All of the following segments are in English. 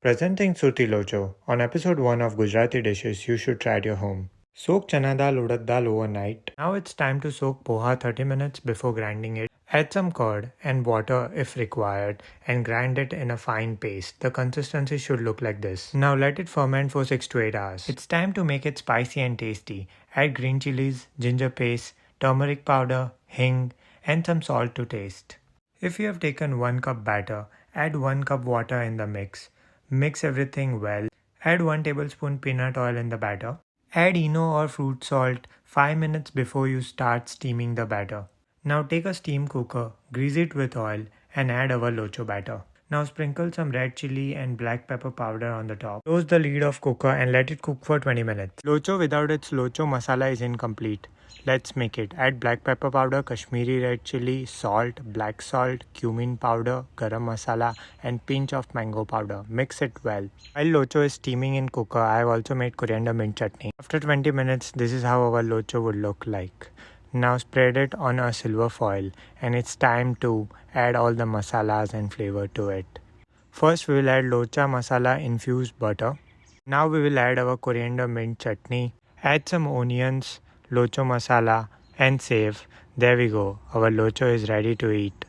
Presenting Surti Locho. On episode 1 of Gujarati dishes you should try at your home. Soak chana dal udad dal overnight. Now it's time to soak poha 30 minutes before grinding it. Add some curd and water if required and grind it in a fine paste. The consistency should look like this. Now let it ferment for 6 to 8 hours. It's time to make it spicy and tasty. Add green chilies, ginger paste, turmeric powder, hing and some salt to taste. If you have taken 1 cup batter, add 1 cup water in the mix. Mix everything well. Add 1 tablespoon peanut oil in the batter. Add Eno or fruit salt 5 minutes before you start steaming the batter. Now take a steam cooker, grease it with oil and add our locho batter. Now sprinkle some red chilli and black pepper powder on the top. Close the lid of cooker and let it cook for 20 minutes. Locho without its locho masala is incomplete. Let's make it. Add black pepper powder, Kashmiri red chilli, salt, black salt, cumin powder, garam masala and pinch of mango powder. Mix it well. While locho is steaming in cooker, I have also made coriander-mint chutney. After 20 minutes, this is how our locho would look like. Now spread it on a silver foil and it's time to add all the masalas and flavor to it. First we will add locha masala infused butter. Now we will add our coriander-mint chutney. Add some onions, locho masala and save. There we go, our locho is ready to eat.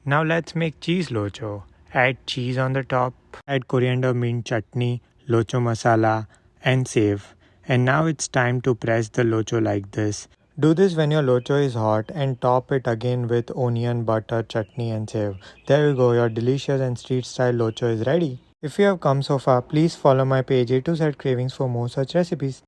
Now let's make cheese locho. Add cheese on the top, add coriander mint chutney, locho masala and save. And now it's time to press the locho like this. Do this when your locho is hot and top it again with onion, butter, chutney and save. There you go, your delicious and street style locho is ready. If you have come so far, please follow my page A to Z Cravings for more such recipes.